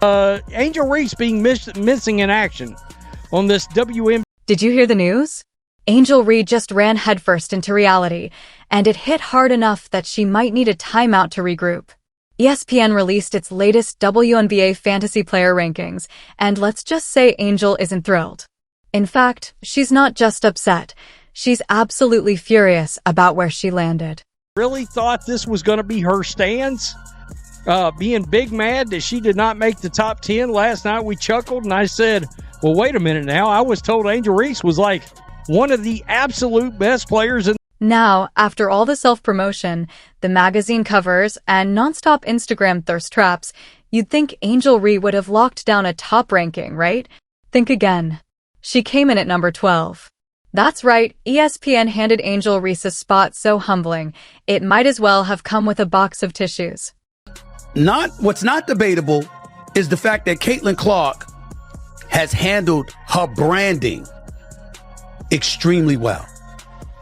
Angel Reese being missing in action on this WNBA. Did you hear the news? Angel Reese just ran headfirst into reality, and it hit hard enough that she might need a timeout to regroup. ESPN released its latest WNBA fantasy player rankings, and let's just say Angel isn't thrilled. In fact, she's not just upset, she's absolutely furious about where she landed. Really thought this was going to be her stance? Being big mad that she did not make the top 10 last night. We chuckled and I said, well, wait a minute now. I was told Angel Reese was like one of the absolute best players in. Now, after all the self-promotion, the magazine covers, and nonstop Instagram thirst traps, you'd think Angel Reese would have locked down a top ranking, right? Think again. She came in at number 12. That's right, ESPN handed Angel Reese a spot so humbling, it might as well have come with a box of tissues. What's not debatable is the fact that Caitlin Clark has handled her branding extremely well.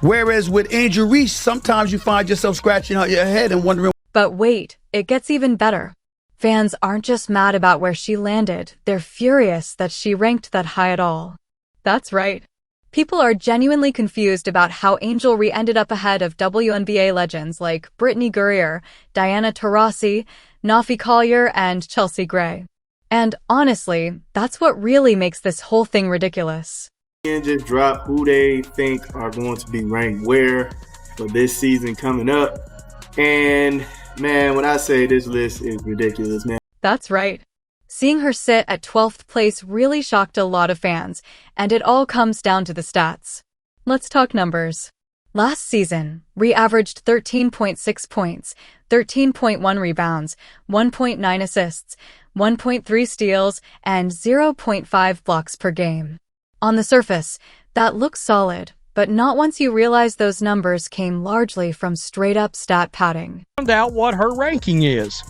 Whereas with Angel Reese, sometimes you find yourself scratching out your head and wondering. But wait, it gets even better. Fans aren't just mad about where she landed, they're furious that she ranked that high at all. That's right. People are genuinely confused about how Angel Reese ended up ahead of WNBA legends like Brittany Gurrier, Diana Taurasi, Nafi Collier, and Chelsea Gray. And honestly, that's what really makes this whole thing ridiculous. And just drop who they think are going to be ranked where for this season coming up. And man, when I say this list is ridiculous, man. That's right. Seeing her sit at 12th place really shocked a lot of fans, and it all comes down to the stats. Let's talk numbers. Last season, Reese averaged 13.6 points, 13.1 rebounds, 1.9 assists, 1.3 steals, and 0.5 blocks per game. On the surface, that looks solid, but not once you realize those numbers came largely from straight-up stat padding. Found out what her ranking is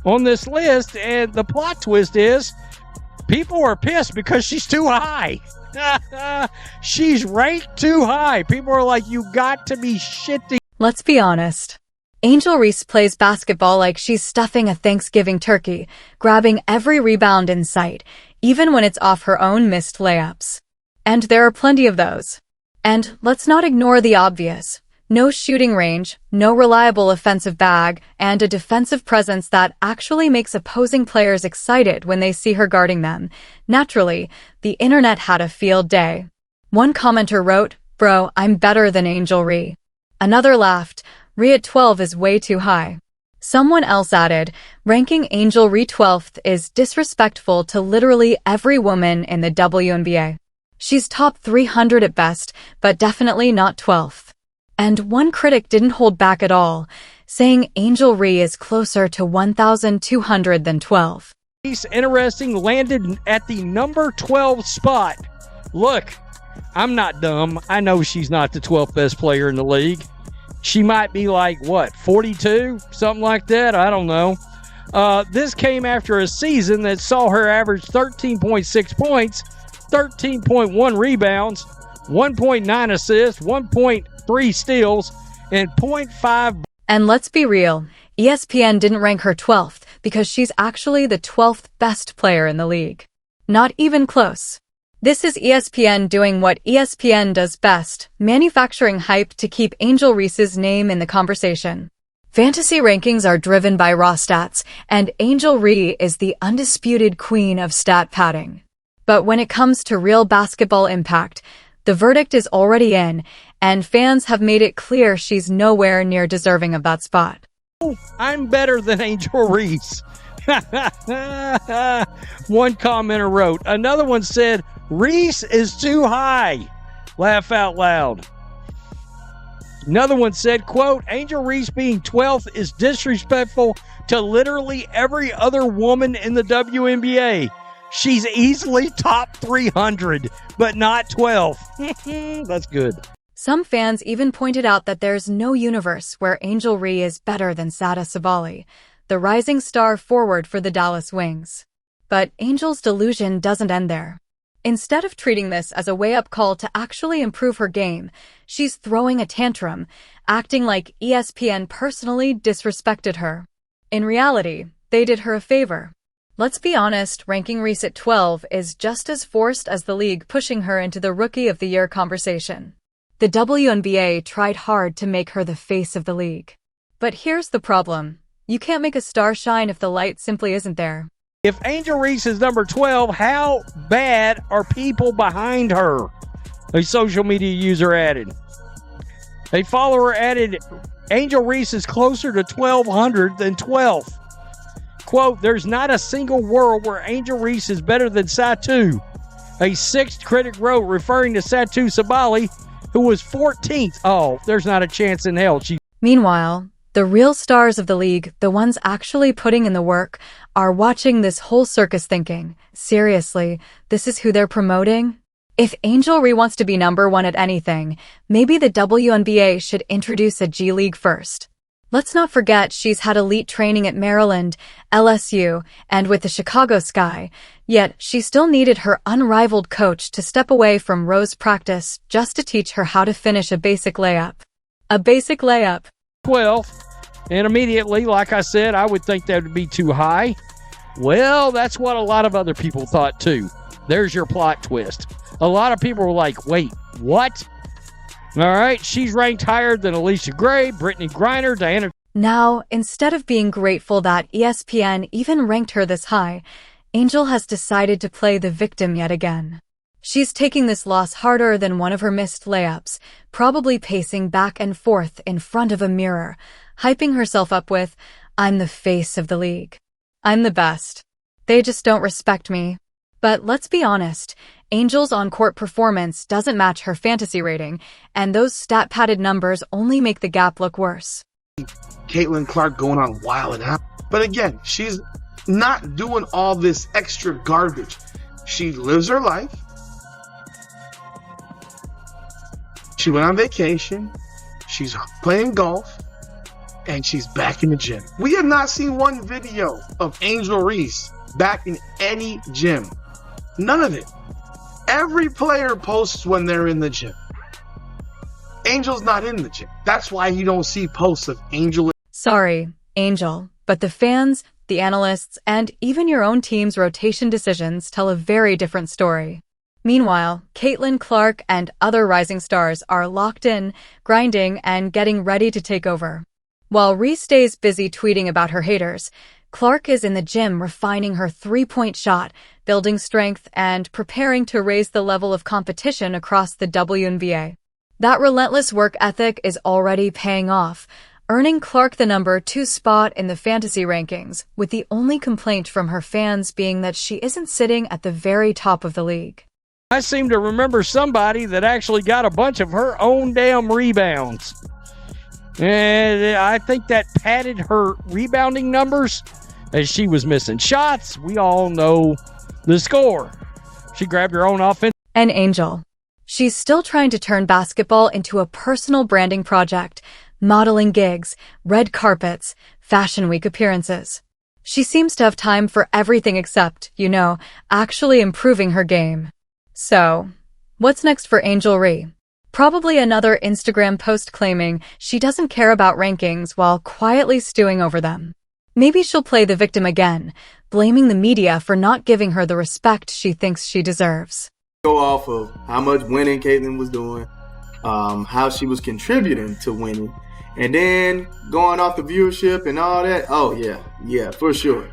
on this list, and the plot twist is people are pissed because she's too high. She's ranked too high. People are like, you got to be shitting. Let's be honest. Angel Reese plays basketball like she's stuffing a Thanksgiving turkey, grabbing every rebound in sight, even when it's off her own missed layups. And there are plenty of those. And let's not ignore the obvious. No shooting range, no reliable offensive bag, and a defensive presence that actually makes opposing players excited when they see her guarding them. Naturally, the internet had a field day. One commenter wrote, "Bro, I'm better than Angel Reese." Another laughed, "Reese at 12 is way too high." Someone else added, "Ranking Angel Reese 12th is disrespectful to literally every woman in the WNBA. She's top 300 at best, but definitely not 12th. And one critic didn't hold back at all, saying Angel Reese is closer to 1,200 than 12. Interesting, landed at the number 12 spot. Look, I'm not dumb. I know she's not the 12th best player in the league. She might be like, what, 42? Something like that? I don't know. This came after a season that saw her average 13.6 points, 13.1 rebounds, 1.9 assists, 1.3 steals, and 0.5. And let's be real, ESPN didn't rank her 12th because she's actually the 12th best player in the league. Not even close. This is ESPN doing what ESPN does best, manufacturing hype to keep Angel Reese's name in the conversation. Fantasy rankings are driven by raw stats, and Angel Reese is the undisputed queen of stat padding. But when it comes to real basketball impact, the verdict is already in, and fans have made it clear she's nowhere near deserving of that spot. I'm better than Angel Reese. One commenter wrote. Another one said, Reese is too high. Laugh out loud. Another one said, quote, Angel Reese being 12th is disrespectful to literally every other woman in the WNBA. She's easily top 300, but not 12. That's good. Some fans even pointed out that there's no universe where Angel Reese is better than Sada Savali, the rising star forward for the Dallas Wings. But Angel's delusion doesn't end there. Instead of treating this as a wake-up call to actually improve her game, she's throwing a tantrum, acting like ESPN personally disrespected her. In reality, they did her a favor. Let's be honest, ranking Reese at 12 is just as forced as the league pushing her into the Rookie of the Year conversation. The WNBA tried hard to make her the face of the league. But here's the problem. You can't make a star shine if the light simply isn't there. If Angel Reese is number 12, how bad are people behind her? A social media user added. A follower added, Angel Reese is closer to 1,200 than 12th. Quote, there's not a single world where Angel Reese is better than Satu. A sixth critic wrote, referring to Satu Sabali, who was 14th. Oh, there's not a chance in hell. Meanwhile, the real stars of the league, the ones actually putting in the work, are watching this whole circus thinking, seriously, this is who they're promoting? If Angel Reese wants to be number one at anything, maybe the WNBA should introduce a G League first. Let's not forget she's had elite training at Maryland, LSU, and with the Chicago Sky, yet she still needed her unrivaled coach to step away from Rose practice just to teach her how to finish a basic layup. A basic layup. 12th, and immediately, like I said, I would think that would be too high. Well, that's what a lot of other people thought too. There's your plot twist. A lot of people were like, wait, what? All right, she's ranked higher than Alicia Gray, Brittany Griner, Diana. Now, instead of being grateful that ESPN even ranked her this high, Angel has decided to play the victim yet again. She's taking this loss harder than one of her missed layups, probably pacing back and forth in front of a mirror, hyping herself up with, I'm the face of the league. I'm the best. They just don't respect me. But let's be honest, Angel's on-court performance doesn't match her fantasy rating, and those stat-padded numbers only make the gap look worse. Caitlin Clark going on wild and out. But again, she's not doing all this extra garbage. She lives her life. She went on vacation. She's playing golf. And she's back in the gym. We have not seen one video of Angel Reese back in any gym. None of it. Every player posts when they're in the gym. Angel's not in the gym. That's why you don't see posts of Angel. Sorry, Angel, but the fans, the analysts, and even your own team's rotation decisions tell a very different story. Meanwhile, Caitlin Clark and other rising stars are locked in, grinding, and getting ready to take over. While Reese stays busy tweeting about her haters, Clark is in the gym refining her three-point shot, building strength, and preparing to raise the level of competition across the WNBA. That relentless work ethic is already paying off, earning Clark the number 2 spot in the fantasy rankings, with the only complaint from her fans being that she isn't sitting at the very top of the league. I seem to remember somebody that actually got a bunch of her own damn rebounds. And I think that padded her rebounding numbers as she was missing shots. We all know the score. She grabbed her own offense. And Angel. She's still trying to turn basketball into a personal branding project, modeling gigs, red carpets, fashion week appearances. She seems to have time for everything except, actually improving her game. So, what's next for Angel Reese? Probably another Instagram post claiming she doesn't care about rankings while quietly stewing over them. Maybe she'll play the victim again, blaming the media for not giving her the respect she thinks she deserves. Go off of how much winning Caitlin was doing, how she was contributing to winning, and then going off the viewership and all that. Oh, yeah, for sure.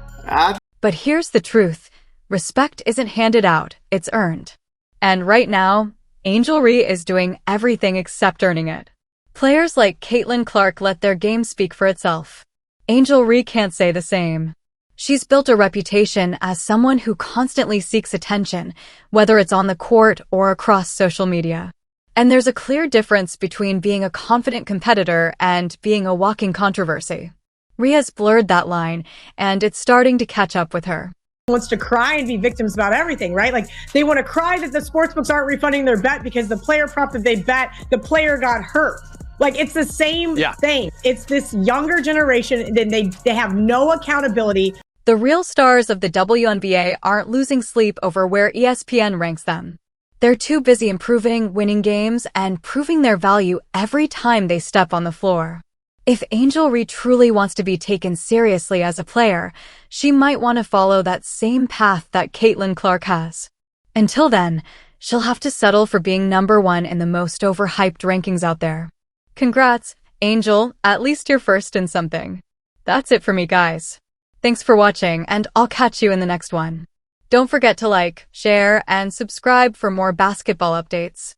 But here's the truth. Respect isn't handed out, it's earned. And right now, Angel Reese is doing everything except earning it. Players like Caitlin Clark let their game speak for itself. Angel Reese can't say the same. She's built a reputation as someone who constantly seeks attention, whether it's on the court or across social media. And there's a clear difference between being a confident competitor and being a walking controversy. Reese has blurred that line, and it's starting to catch up with her. Wants to cry and be victims about everything, right? Like they want to cry that the sportsbooks aren't refunding their bet because the player prop that they bet, the player got hurt. Like it's the same thing. It's this younger generation, and they have no accountability. The real stars of the WNBA aren't losing sleep over where ESPN ranks them. They're too busy improving, winning games, and proving their value every time they step on the floor. If Angel Reese truly wants to be taken seriously as a player, she might want to follow that same path that Caitlin Clark has. Until then, she'll have to settle for being number 1 in the most overhyped rankings out there. Congrats, Angel, at least you're first in something. That's it for me, guys. Thanks for watching, and I'll catch you in the next one. Don't forget to like, share, and subscribe for more basketball updates.